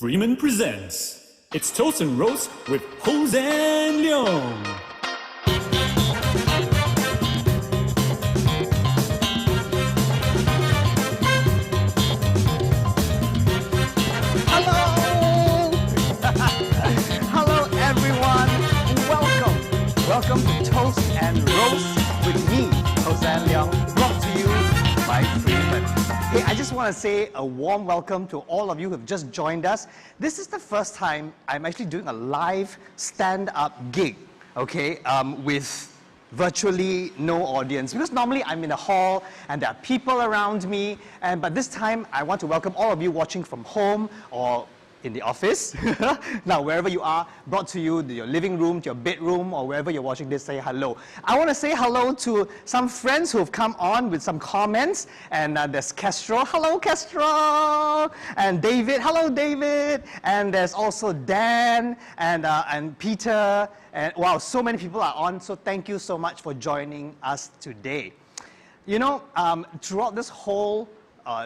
Freeman presents It's Toast and Roast with Hossan Leong. Hello! Hello everyone! Welcome to Toast and Roast with me, Hossan Leong, brought to you by Freeman. Hey, I just want to say a warm welcome to all of you who have just joined us. This is the first time I'm actually doing a live stand-up gig, okay, with virtually no audience. Because normally I'm in a hall and there are people around me, but this time I want to welcome all of you watching from home or in the office. Now, wherever you are, brought to you, your living room, to your bedroom, or wherever you're watching this, say hello. I want to say hello to some friends who have come on with some comments, and there's Kestrel, hello Kestrel, and David, hello David, and there's also Dan, and Peter, and wow, so many people are on, so thank you so much for joining us today. You know, throughout this whole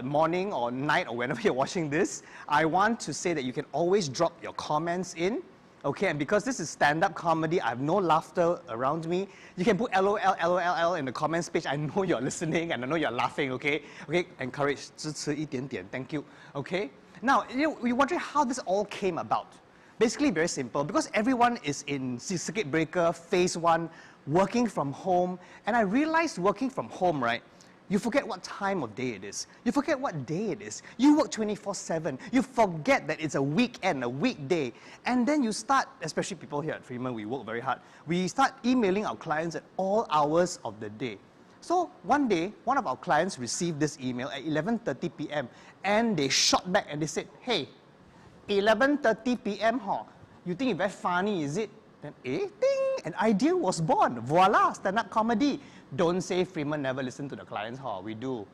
morning or night or whenever you're watching this, I want to say that you can always drop your comments in, okay? And because this is stand-up comedy, I have no laughter around me. You can put LOL, LOL in the comments page. I know you're listening and I know you're laughing, okay? Okay, encourage, 支持一点点, thank you, okay? Now, you're wondering how this all came about. Basically, very simple, because everyone is in circuit breaker, phase 1, working from home, and I realized working from home, right? You forget what time of day it is. You forget what day it is. You work 24/7. You forget that it's a weekend, a weekday. And then you start, especially people here at Freeman, we work very hard. We start emailing our clients at all hours of the day. So one day, one of our clients received this email at 11:30 p.m. and they shot back and they said, hey, 11:30 p.m., you think it's very funny, is it? Then, ding, an idea was born. Voila, stand-up comedy. Don't say Freeman never listened to the clients, we do.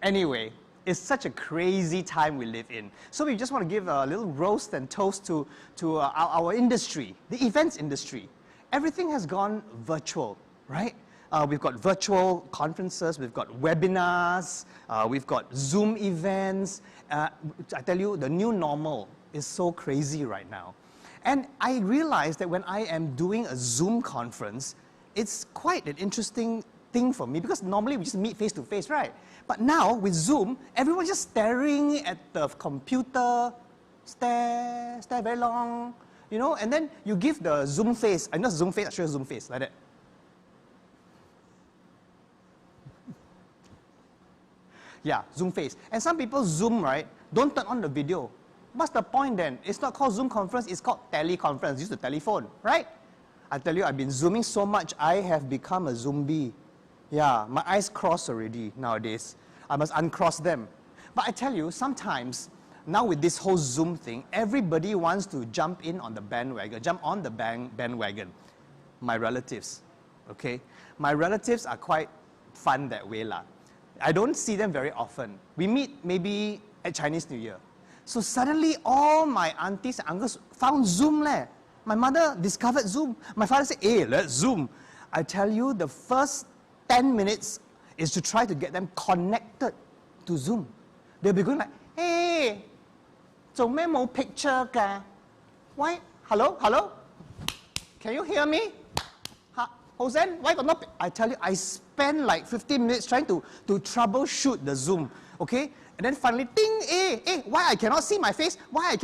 Anyway, it's such a crazy time we live in. So we just want to give a little roast and toast to our industry, the events industry. Everything has gone virtual, right? We've got virtual conferences, we've got webinars, we've got Zoom events. I tell you, the new normal is so crazy right now. And I realized that when I am doing a Zoom conference, it's quite an interesting thing for me because normally we just meet face to face, right? But now with Zoom, everyone's just staring at the computer, stare very long, you know, and then you give the Zoom face. I know Zoom face, I show you Zoom face, like that. Yeah, Zoom face. And some people Zoom, right, don't turn on the video. What's the point then? It's not called Zoom conference, it's called teleconference. Use the telephone, right? I tell you, I've been Zooming so much, I have become a zombie. Yeah, my eyes cross already nowadays. I must uncross them. But I tell you, sometimes, now with this whole Zoom thing, everybody wants to jump on the bandwagon. My relatives, okay? My relatives are quite fun that way lah. I don't see them very often. We meet maybe at Chinese New Year. So suddenly all my aunties and uncles found Zoom leh. My mother discovered Zoom. My father said, hey, let's Zoom. I tell you, the first 10 minutes is to try to get them connected to Zoom. They'll be going like, hey, 做咩冇 picture ka? Why? Hello? Hello? Can you hear me? Hossan, why got no picture? I tell you, I spent like 15 minutes trying to troubleshoot the Zoom, okay? And then finally, ding, why I cannot see my face? Why I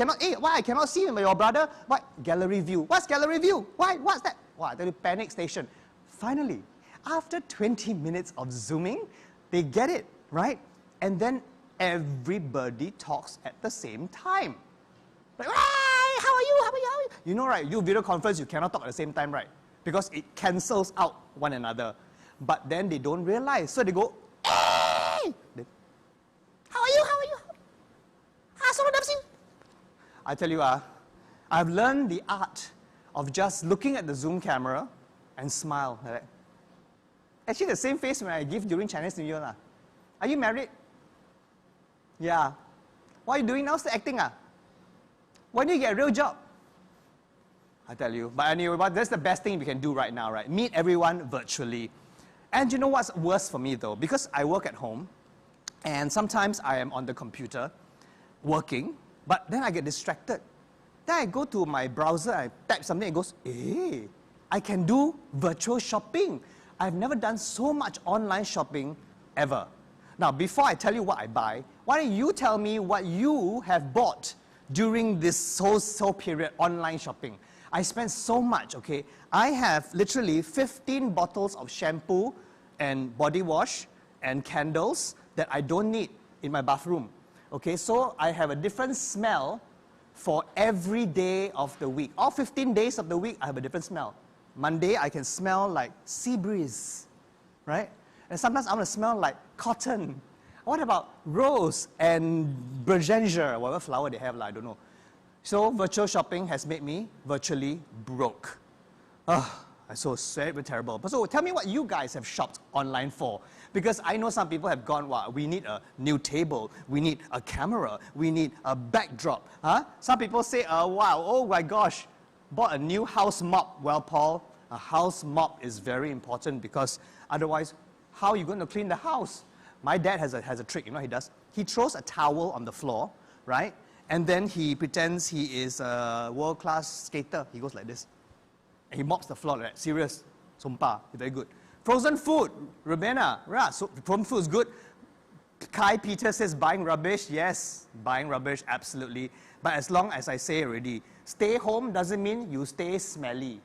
cannot see your brother? What? Gallery view. What's gallery view? Why? What's that? Wow, I tell you, panic station. Finally, after 20 minutes of Zooming, they get it, right? And then everybody talks at the same time. Like, hi, how are you? How are you? How are you? You know, right, you video conference, you cannot talk at the same time, right? Because it cancels out one another. But then they don't realize. So they go, hey! How are you? How are you? I tell you, I've learned the art of just looking at the Zoom camera and smile. Like that. Actually, the same face when I give during Chinese New Year. Lah. Are you married? Yeah. What are you doing now? Still acting? When do you get a real job? I tell you. But anyway, that's the best thing we can do right now, right? Meet everyone virtually. And you know what's worse for me though? Because I work at home, and sometimes I am on the computer working, But then I get distracted. Then I go to my browser, I type something, it goes, hey, I can do virtual shopping. I've never done so much online shopping ever. Now, before I tell you what I buy, why don't you tell me what you have bought during this whole period, online shopping? I spent so much, okay? I have literally 15 bottles of shampoo and body wash and candles that I don't need in my bathroom. Okay, so I have a different smell for every day of the week. All 15 days of the week, I have a different smell. Monday, I can smell like sea breeze, right? And sometimes I want to smell like cotton. What about rose and bergenier, whatever flower they have, I don't know. So virtual shopping has made me virtually broke. So very terrible. So tell me what you guys have shopped online for. Because I know some people have gone, wow, we need a new table, we need a camera, we need a backdrop. Huh? Some people say, wow, oh my gosh, bought a new house mop. Well, Paul, a house mop is very important because otherwise, how are you going to clean the house? My dad has a trick, you know what he does? He throws a towel on the floor, right? And then he pretends he is a world-class skater. He goes like this. And he mops the floor like that. Serious. Sumpah. Very good. Frozen food. Rubena. Right. So frozen food is good. Kai Peter says buying rubbish. Yes, buying rubbish, absolutely. But as long as I say already, stay home doesn't mean you stay smelly.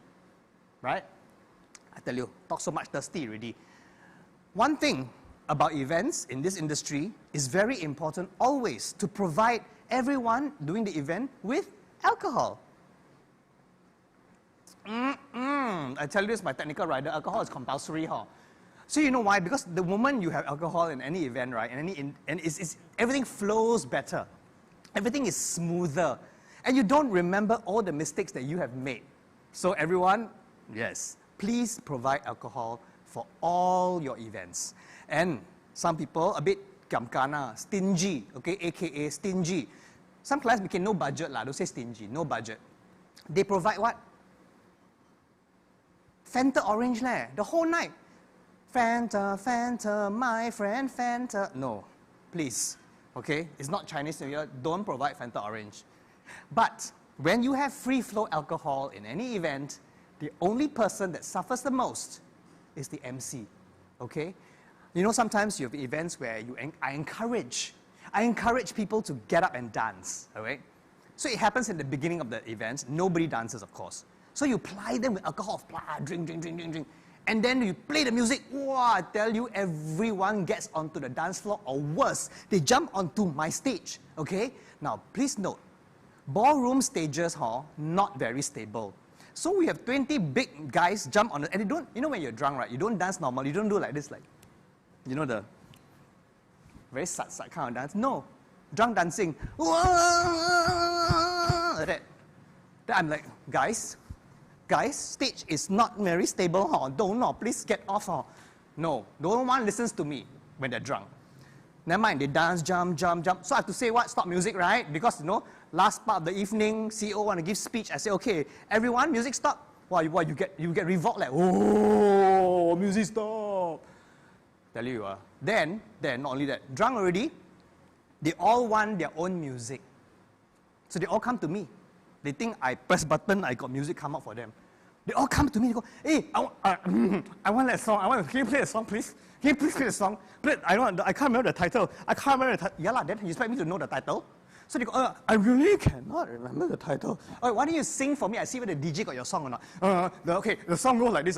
Right? I tell you, talk so much thirsty already. One thing about events in this industry is very important always to provide everyone doing the event with alcohol. I tell you this, my technical rider, alcohol is compulsory. So you know why? Because the moment you have alcohol in any event, right, and everything flows better. Everything is smoother. And you don't remember all the mistakes that you have made. So everyone, yes, please provide alcohol for all your events. And some people a bit kamkana, stingy, okay, aka stingy. Some clients became no budget lah, don't say stingy, no budget. They provide what? Fanta orange leh, the whole night. Fanta, Fanta, my friend Fanta. No, please, okay? It's not Chinese New Year, don't provide Fanta orange. But when you have free flow alcohol in any event, the only person that suffers the most is the MC, okay? You know, sometimes you have events where I encourage people to get up and dance, all right? So it happens in the beginning of the event. Nobody dances, of course. So you ply them with alcohol, drink. And then you play the music. Wow, I tell you, everyone gets onto the dance floor, or worse, they jump onto my stage, okay? Now, please note, ballroom stages, not very stable. So we have 20 big guys jump on it, and they don't, you know when you're drunk, right? You don't dance normal, you don't do like this, like, you know, the very sat kind of dance. No, drunk dancing. Like that. Then I'm like, guys, stage is not very stable. Please get off. No one listens to me when they're drunk. Never mind, they dance, jump. So I have to say what? Stop music, right? Because, you know, last part of the evening, CEO want to give speech. I say, okay, everyone, music stop. You get revolt like, oh, music stop. Tell you, then, not only that, drunk already, they all want their own music. So they all come to me. They think I press button, I got music come up for them. They all come to me, they go, hey, I want that song. Can you play a song, please? Can you please play a song? I can't remember the title. Yeah, then you expect me to know the title? So they go, I really cannot remember the title. Why don't you sing for me? I see whether the DJ got your song or not. Okay, the song goes like this.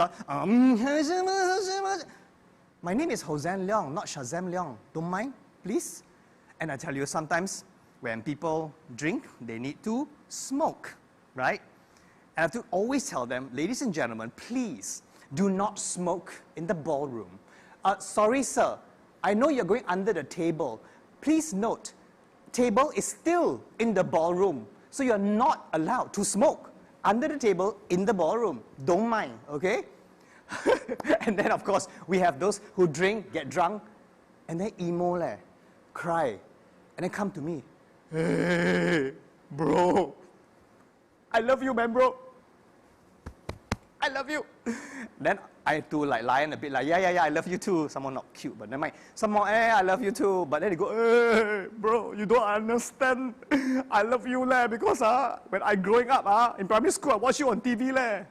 My name is Hossan Leong, not Shazam Leong. Don't mind, please? And I tell you, sometimes when people drink, they need to smoke, right? And I have to always tell them, ladies and gentlemen, please do not smoke in the ballroom. Sorry, sir. I know you're going under the table. Please note, table is still in the ballroom. So you're not allowed to smoke under the table in the ballroom. Don't mind, okay? And then, of course, we have those who drink, get drunk, and then emo, cry, and then come to me. Hey, bro, I love you, man, bro. I love you. Then I had to like lie in a bit, like, yeah, I love you too. Someone not cute, but never mind. Someone, I love you too. But then they go, hey, bro, you don't understand. I love you leh, because when I growing up in primary school, I watch you on TV leh.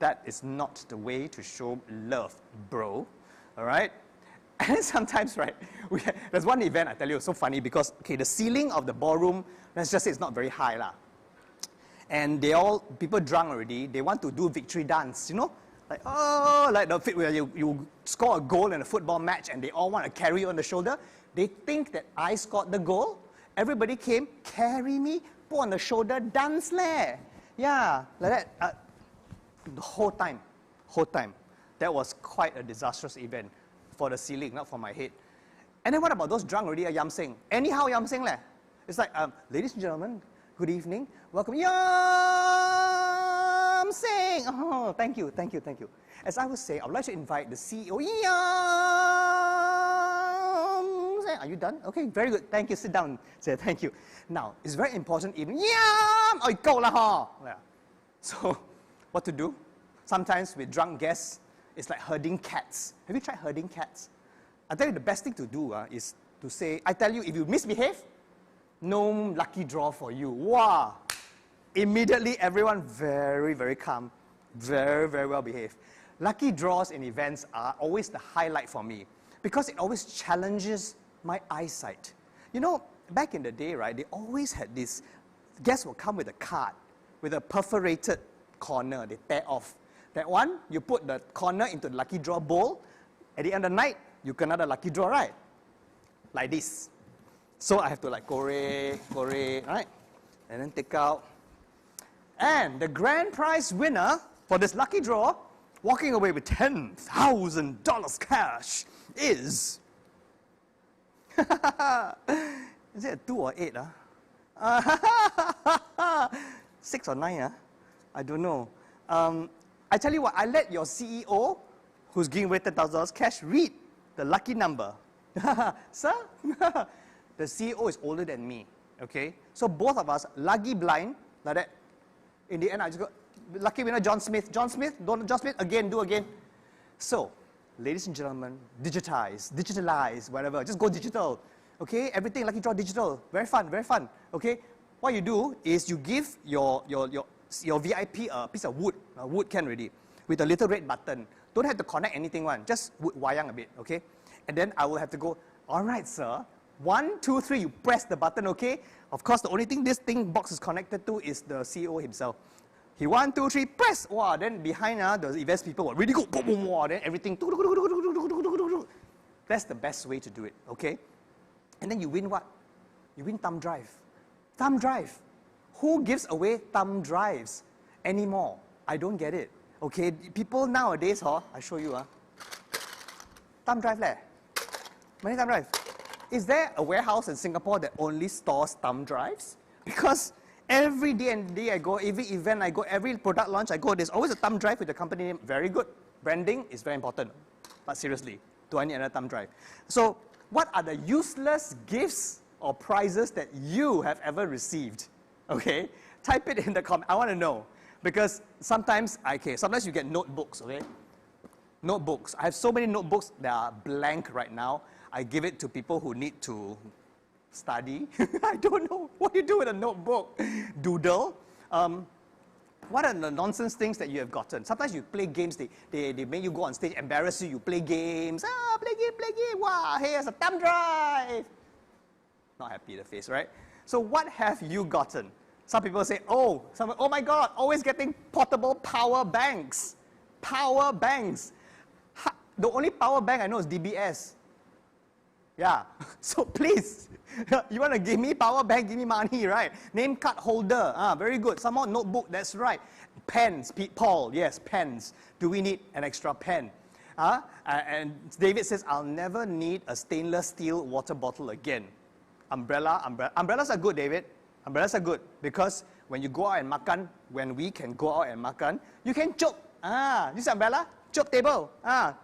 That is not the way to show love, bro. All right? And sometimes, right, there's one event, I tell you, it's so funny because, okay, the ceiling of the ballroom, let's just say it's not very high lah. And people drunk already, they want to do victory dance, you know? Like, like the fit where you score a goal in a football match and they all want to carry you on the shoulder. They think that I scored the goal. Everybody came, carry me, put on the shoulder, dance leh. Yeah, like that. The whole time. That was quite a disastrous event for the ceiling, not for my head. And then what about those drunk already, yam sing? Anyhow yam sing leh. It's like, ladies and gentlemen, good evening, welcome, yam sing. Oh, thank you. As I was saying, I would like to invite the CEO, yam sing. Are you done? Okay, very good, thank you, sit down. Say thank you. Now, it's very important evening, yam, oh, go lah ha. Yeah. So, what to do? Sometimes with drunk guests, it's like herding cats. Have you tried herding cats? I tell you the best thing to do is to say, I tell you, if you misbehave, no lucky draw for you. Wow! Immediately everyone very, very calm, very, very well behaved. Lucky draws in events are always the highlight for me because it always challenges my eyesight. You know, back in the day, right, they always had this, guests will come with a card with a perforated corner, they tear off. That one, you put the corner into the lucky draw bowl. At the end of the night, you kena the lucky draw, right? Like this. So I have to like correct, right? And then take out. And the grand prize winner for this lucky draw, walking away with $10,000 cash is... Is it a 2 or 8? 6 or 9? I don't know. I tell you what, I let your CEO, who's giving away $10,000 cash, read the lucky number. Sir, the CEO is older than me, okay? So both of us, lucky blind, like that. In the end, I just go, lucky winner, John Smith. John Smith, again, do again. So, ladies and gentlemen, digitalize, whatever. Just go digital, okay? Everything, lucky draw digital. Very fun, okay? What you do is you give your VIP a piece of wood can already, with a little red button. Don't have to connect anything one, just wood wayang a bit, okay? And then I will have to go, all right, sir, 1, 2, 3, you press the button, okay? Of course, the only thing this box is connected to is the CEO himself. He 1, 2, 3, press, wow, then behind the events people will really go, boom, boom, wow, then everything, that's the best way to do it, okay? And then you win what? You win thumb drive. Thumb drive. Who gives away thumb drives anymore? I don't get it. Okay, people nowadays, I show you. Thumb drive leh. Many thumb drive. Is there a warehouse in Singapore that only stores thumb drives? Because every day I go, every event I go, every product launch I go, there's always a thumb drive with the company name. Very good. Branding is very important. But seriously, do I need another thumb drive? So, what are the useless gifts or prizes that you have ever received? Okay, type it in the comment. I want to know because sometimes you get notebooks. Okay, notebooks. I have so many notebooks that are blank right now. I give it to people who need to study. I don't know what you do with a notebook. Doodle. What are the nonsense things that you have gotten? Sometimes you play games. They make you go on stage, embarrass you. You play games. Play game. Wow, here's a thumb drive. Not happy the face, right? So what have you gotten? Some people say, oh my God, always getting portable power banks. Power banks. The only power bank I know is DBS. Yeah, so please, you want to give me power bank, give me money, right? Name card holder, very good. Some more notebook, that's right. Pens, Paul, yes, pens. Do we need an extra pen? And David says, I'll never need a stainless steel water bottle again. Umbrellas are good, David. Umbrellas are good because when you go out and makan, when we can go out and makan, you can chop. This umbrella, chop table,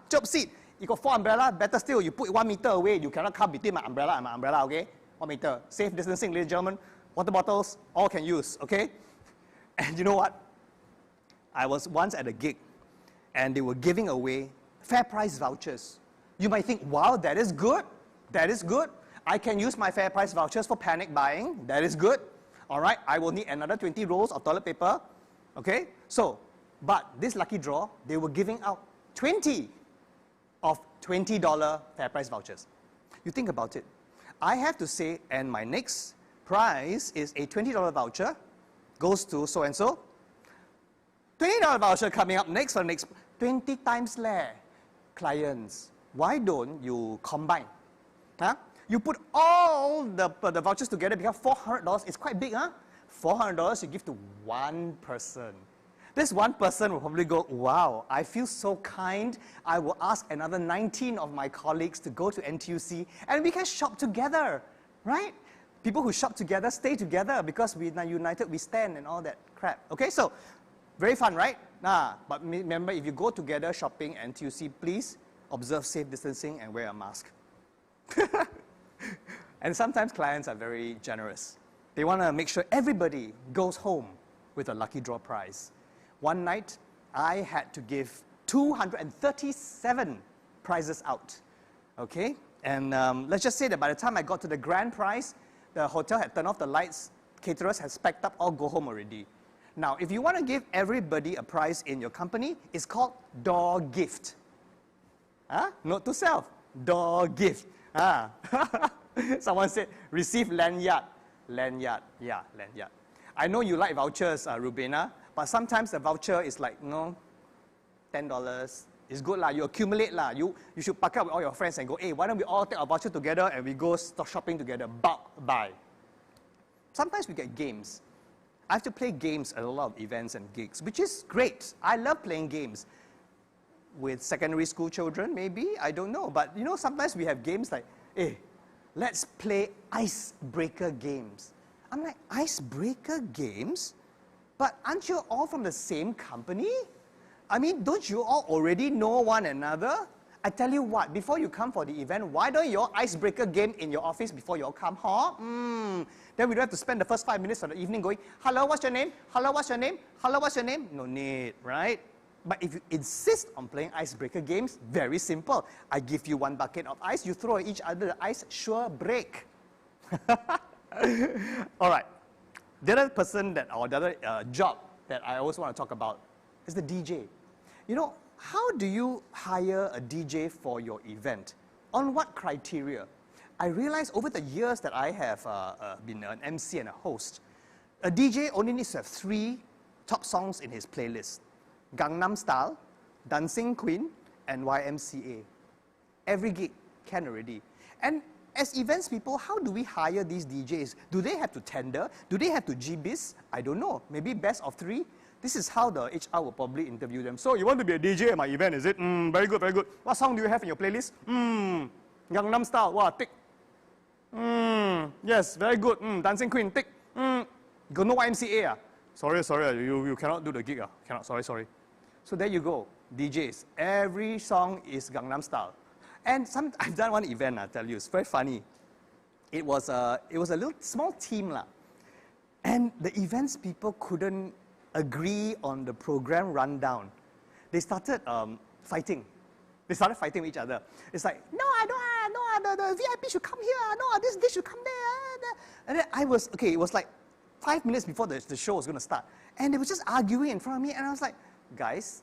chop seat. You got 4 umbrella, better still, you put 1 meter away. You cannot come between my umbrella and my umbrella, okay? 1 meter. Safe distancing, ladies and gentlemen. Water bottles, all can use, okay? And you know what? I was once at a gig, and they were giving away fair price vouchers. You might think, wow, that is good. That is good. I can use my fair price vouchers for panic buying. That is good. All right, I will need another 20 rolls of toilet paper. Okay, so, but this lucky draw, they were giving out 20 of $20 fair price vouchers. You think about it. I have to say, and my next prize is a $20 voucher, goes to so-and-so. $20 voucher coming up next for the next 20 times less. Clients, why don't you combine? Huh? You put all the vouchers together, because $400 is quite big, huh? $400 you give to one person. This one person will probably go, wow, I feel so kind. I will ask another 19 of my colleagues to go to NTUC and we can shop together, right? People who shop together stay together because we're united, we stand and all that crap. Okay, so very fun, right? But remember, if you go together shopping at NTUC, please observe safe distancing and wear a mask. And sometimes clients are very generous. They want to make sure everybody goes home with a lucky draw prize. One night, I had to give 237 prizes out, okay? And let's just say that by the time I got to the grand prize, the hotel had turned off the lights, caterers had packed up, all go home already. Now, if you want to give everybody a prize in your company, it's called door gift. Note to self, door gift. Someone said, receive lanyard. Lanyard, yeah, lanyard. I know you like vouchers, Rubina, but sometimes the voucher is like, $10. It's good lah, you accumulate lah. You should pack up with all your friends and go, hey, why don't we all take our voucher together and we go start shopping together, bulk buy. Sometimes we get games. I have to play games at a lot of events and gigs, which is great. I love playing games. With secondary school children, maybe, I don't know. But you know, sometimes we have games like, hey, let's play icebreaker games. I'm like, icebreaker games? But aren't you all from the same company? I mean, don't you all already know one another? I tell you what, before you come for the event, why don't you all icebreaker game in your office before you all come, huh? Then we don't have to spend the first 5 minutes of the evening going, hello, what's your name? Hello, what's your name? Hello, what's your name? No need, right? But if you insist on playing icebreaker games, very simple. I give you one bucket of ice, you throw at each other, the ice sure break. All right. The other person that, or the other job that I also want to talk about is the DJ. You know, how do you hire a DJ for your event? On what criteria? I realized over the years that I have been an MC and a host, a DJ only needs to have 3 top songs in his playlist. Gangnam Style, Dancing Queen, and YMCA. Every gig can already. And as events people, how do we hire these DJs? Do they have to tender? Do they have to GBIS? I don't know. Maybe best of 3? This is how the HR will probably interview them. So you want to be a DJ at my event, is it? Very good, very good. What song do you have in your playlist? Gangnam Style, wow, tick. Yes, very good. Dancing Queen, tick. You got no YMCA? Sorry, you cannot do the gig. Cannot, sorry. So there you go, DJs. Every song is Gangnam Style. And I've done one event, I tell you, it's very funny. It was a little small team lah. And the events people couldn't agree on the program rundown. They started fighting. They started fighting with each other. It's like, no, the VIP should come here. No, this should come there. And then it was like 5 minutes before the show was going to start. And they were just arguing in front of me. And I was like, guys,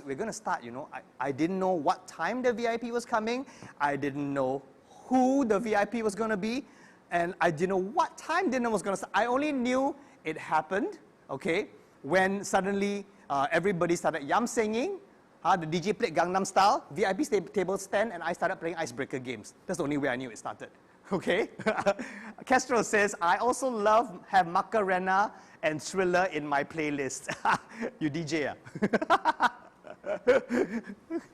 we're going to start, you know. I didn't know what time the VIP was coming. I didn't know who the VIP was going to be. And I didn't know what time dinner was going to start. I only knew it happened, okay, when suddenly everybody started yam singing. The DJ played Gangnam Style, VIP table stand, and I started playing icebreaker games. That's the only way I knew it started. Okay? Castro says, I also have Macarena and Thriller in my playlist. You DJ,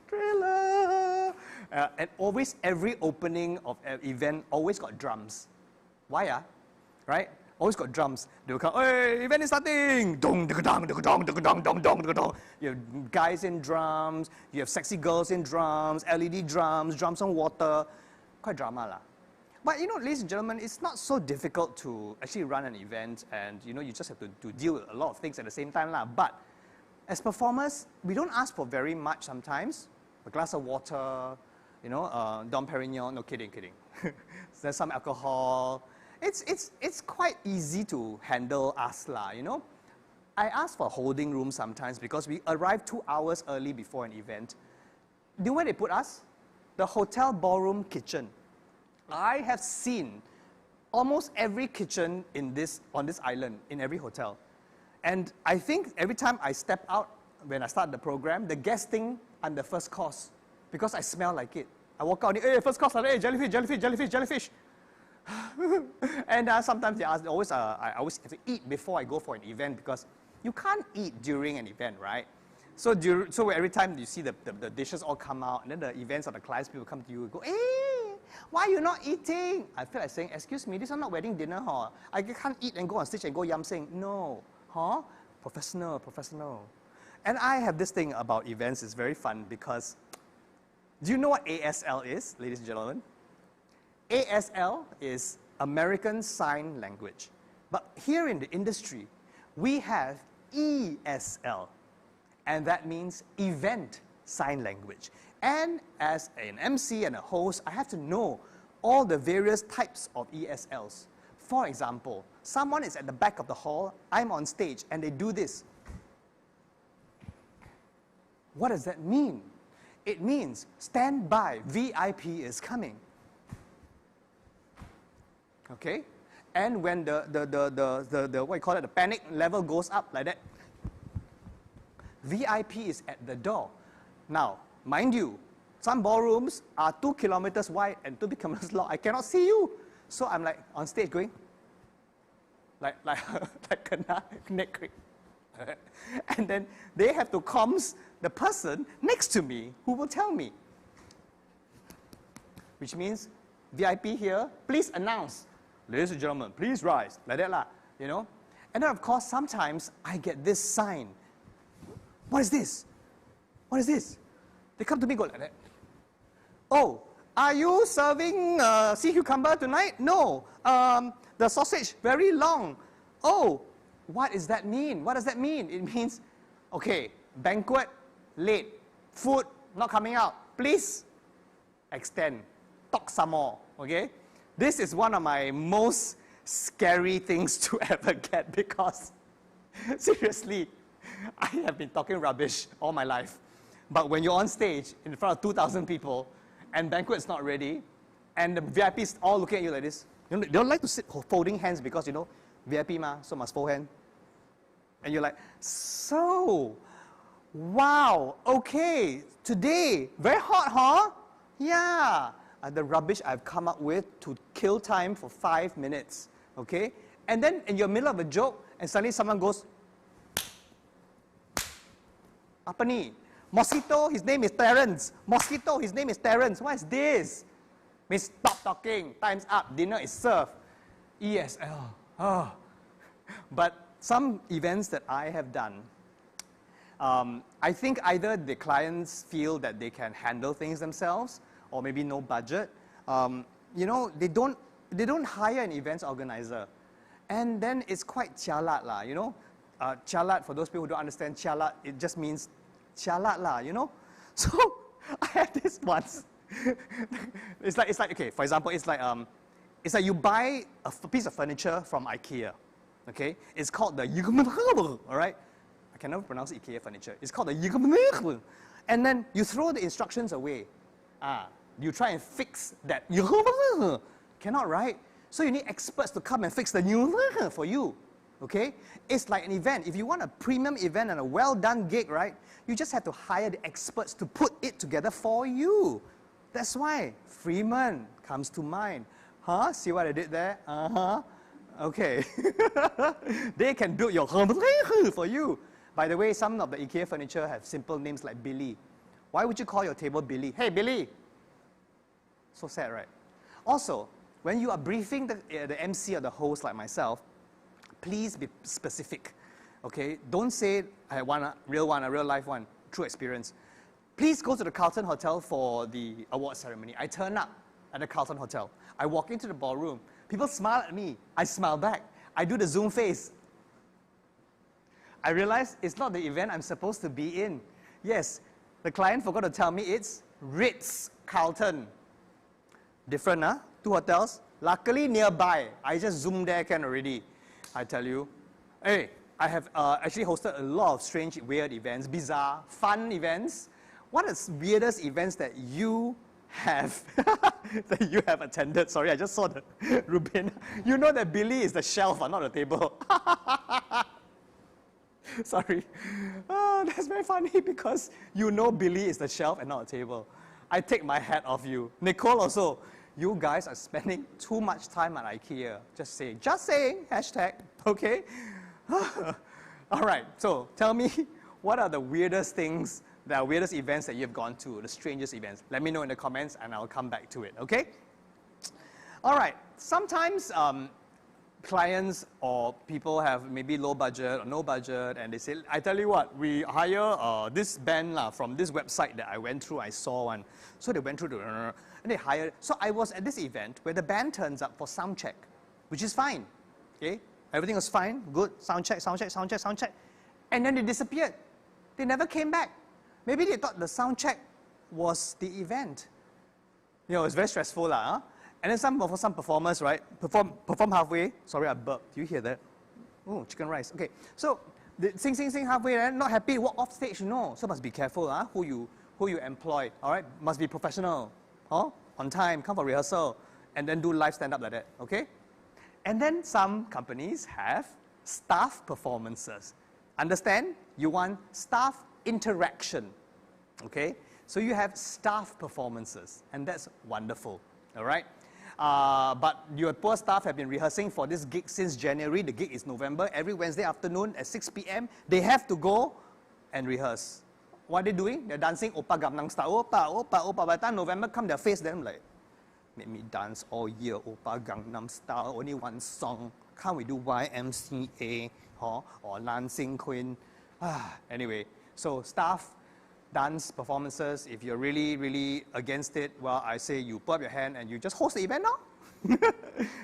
Thriller. And always, every opening of an event always got drums. Why? Right? Always got drums. They will come, hey, event is starting! Dong, dong, dong, dong, dong, dong, dong, dong. You have guys in drums, you have sexy girls in drums, LED drums, drums on water. Quite drama lah. But ladies and gentlemen, it's not so difficult to actually run an event, and you just have to deal with a lot of things at the same time. But as performers, we don't ask for very much sometimes. A glass of water, Dom Perignon, no kidding. There's some alcohol. It's quite easy to handle us, I ask for holding room sometimes because we arrive 2 hours early before an event. Do you know where they put us? The hotel ballroom kitchen. I have seen almost every kitchen on this island, in every hotel. And I think every time I step out, when I start the program, the guests think I'm the first course because I smell like it. I walk out, hey, first course, hey, jellyfish. And sometimes I always have to eat before I go for an event because you can't eat during an event, right? So every time you see the dishes all come out, and then the events or the clients, people come to you and go, hey, why are you not eating? I feel like saying, excuse me, this is not wedding dinner, huh? I can't eat and go on stage and go yam sing. No, huh? Professional. And I have this thing about events, it's very fun because, do you know what ASL is, ladies and gentlemen? ASL is American Sign Language. But here in the industry, we have ESL. And that means Event Sign Language. And as an MC and a host, I have to know all the various types of ESLs. For example, someone is at the back of the hall, I'm on stage, and they do this. What does that mean? It means, stand by, VIP is coming. Okay? And when the what you call it, the panic level goes up like that, VIP is at the door. Now, mind you, some ballrooms are 2 kilometers wide and 2 kilometers long. I cannot see you. So I'm like on stage going, like a neck. And then they have to comms the person next to me who will tell me. Which means, VIP here, please announce. Ladies and gentlemen, please rise. Like that, And then of course, sometimes I get this sign. What is this? What is this? They come to me and go like that. Oh, are you serving sea cucumber tonight? No. The sausage, very long. Oh, what does that mean? What does that mean? It means, okay, banquet, late. Food, not coming out. Please extend. Talk some more, okay? This is one of my most scary things to ever get because, seriously, I have been talking rubbish all my life. But when you're on stage in front of 2,000 people and banquet's not ready and the VIPs all looking at you like this, they don't like to sit folding hands because, VIP ma, so must fold hand. And you're like, so, wow, okay, today, very hot, huh? Yeah. The rubbish I've come up with to kill time for 5 minutes, okay? And then in your middle of a joke, and suddenly someone goes, apa ni? Mosquito, his name is Terence. Mosquito, his name is Terence. What is this? Means stop talking, time's up, dinner is served. ESL. Oh. But some events that I have done, I think either the clients feel that they can handle things themselves, or maybe no budget. They don't hire an events organizer. And then it's quite chalat lah, chalat, for those people who don't understand chalat, it just means chalat lah, So, I had this once. it's like, okay, for example, it's like you buy a piece of furniture from IKEA, okay? It's called the all right? I can never pronounce IKEA furniture. It's called the and then you throw the instructions away. You try and fix that. Cannot, right? So you need experts to come and fix the for you. Okay? It's like an event. If you want a premium event and a well-done gig, right? You just have to hire the experts to put it together for you. That's why Freeman comes to mind. Huh? See what I did there? Uh-huh. Okay. They can build your for you. By the way, some of the IKEA furniture have simple names like Billy. Why would you call your table Billy? Hey, Billy! So sad, right? Also, when you are briefing the MC or the host like myself, please be specific, okay? Don't say, I want a real life one, true experience. Please go to the Carlton Hotel for the award ceremony. I turn up. at the Carlton Hotel. I walk into the ballroom. People smile at me. I smile back. I do the Zoom face. I realize it's not the event I'm supposed to be in. Yes, the client forgot to tell me it's Ritz-Carlton. Different, huh? 2 hotels. Luckily nearby. I just zoomed there can already. I tell you. Hey, I have actually hosted a lot of strange, weird events, bizarre, fun events. What are the weirdest events that you have that you have attended? Sorry, I just saw the Ruben. You know that Billy is the shelf, not the table. Sorry. Oh, that's very funny because you know Billy is the shelf and not the table. I take my hat off you. Nicole also. You guys are spending too much time at IKEA. Just saying. Just saying. Hashtag. Okay? All right. So tell me, what are the weirdest things, the weirdest events that you've gone to, the strangest events? Let me know in the comments and I'll come back to it. Okay? All right. Sometimes clients or people have maybe low budget or no budget, and they say, I tell you what, we hire this band from this website that I went through, I saw one. So they went through and they hired. So I was at this event where the band turns up for sound check, which is fine. Okay? Everything was fine, good, sound check, sound check, sound check, sound check. And then they disappeared. They never came back. Maybe they thought the sound check was the event. You know, it's very stressful, huh? And then some performers, right, perform halfway. Sorry, I burped. Do you hear that? Oh, chicken rice. Okay, so they sing halfway, and not happy, walk off stage, you know. So must be careful, huh? Who you employ, all right? Must be professional, huh? On time, come for rehearsal, and then do live stand-up like that, okay? And then some companies have staff performances. Understand? You want staff interaction, okay? So you have staff performances, and that's wonderful, all right? But your poor staff have been rehearsing for this gig since January. The gig is November. Every Wednesday afternoon at 6 p.m., they have to go and rehearse. What are they doing? They're dancing Oppa Gangnam Style. Oppa. By the time November come, their face, them like, make me dance all year, Oppa Gangnam Style, only one song. Can't we do YMCA or Dancing Queen? Anyway, so staff dance performances, if you're really, really against it, well, I say you put up your hand and you just host the event now.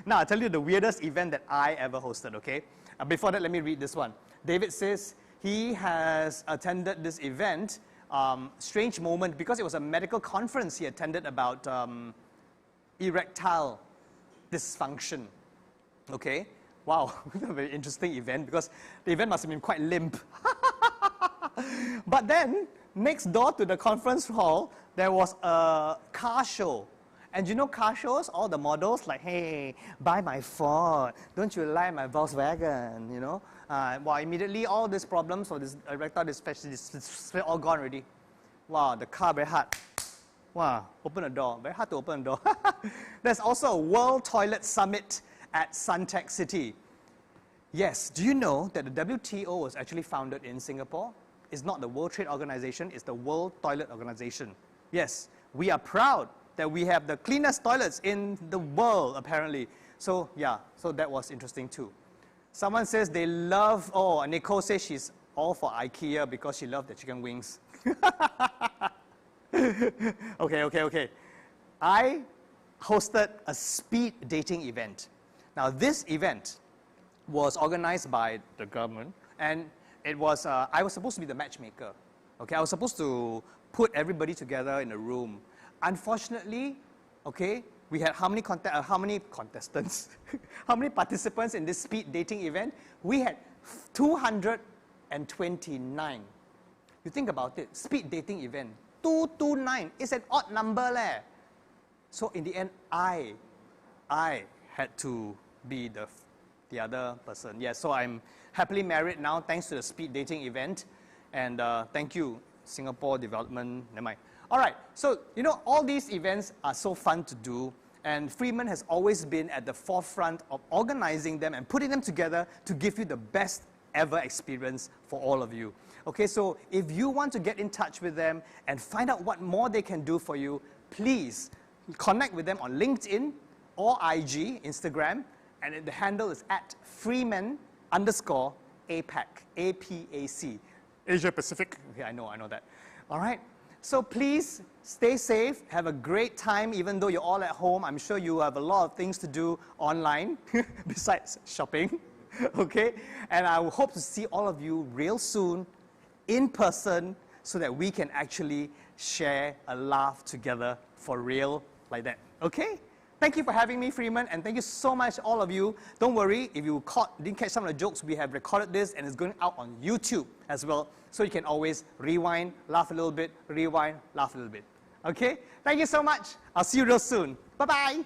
Now, I'll tell you the weirdest event that I ever hosted, okay? Before that, let me read this one. David says he has attended this event, strange moment, because it was a medical conference he attended about erectile dysfunction, okay? Wow, a very interesting event because the event must have been quite limp. But then, next door to the conference hall, there was a car show. And you know car shows? All the models like, hey, buy my Ford. Don't you like my Volkswagen, you know? Well, immediately all these problems for this erectile dysfunction all gone already. Wow, the car very hard. Wow, open the door. Very hard to open the door. There's also a World Toilet Summit at Suntec City. Yes, do you know that the WTO was actually founded in Singapore? It's not the World Trade Organization, it's the World Toilet Organization. Yes, we are proud that we have the cleanest toilets in the world, apparently. So, yeah, so that was interesting too. Someone says they love, Nicole says she's all for IKEA because she loved the chicken wings. Okay. I hosted a speed dating event. Now, this event was organized by the government, and it was, I was supposed to be the matchmaker. Okay, I was supposed to put everybody together in a room. Unfortunately, okay, we had how many contestants? How many participants in this speed dating event? We had 229. You think about it, speed dating event, 229. It's an odd number leh. So in the end, I had to be the other person. Yes, so I'm happily married now thanks to the speed dating event. And thank you, Singapore Development. Never mind. All right, so you know, all these events are so fun to do. And Freeman has always been at the forefront of organizing them and putting them together to give you the best ever experience for all of you. Okay, so if you want to get in touch with them and find out what more they can do for you, please connect with them on LinkedIn or IG, Instagram, and the handle is at Freeman_APAC, A-P-A-C, Asia Pacific. Okay, I know that. All right. So please stay safe, have a great time even though you're all at home. I'm sure you have a lot of things to do online besides shopping, okay? And I hope to see all of you real soon in person so that we can actually share a laugh together for real like that, okay? Thank you for having me, Freeman, and thank you so much, all of you. Don't worry, if you didn't catch some of the jokes, we have recorded this and it's going out on YouTube as well, so you can always rewind, laugh a little bit, rewind, laugh a little bit. Okay? Thank you so much. I'll see you real soon. Bye-bye.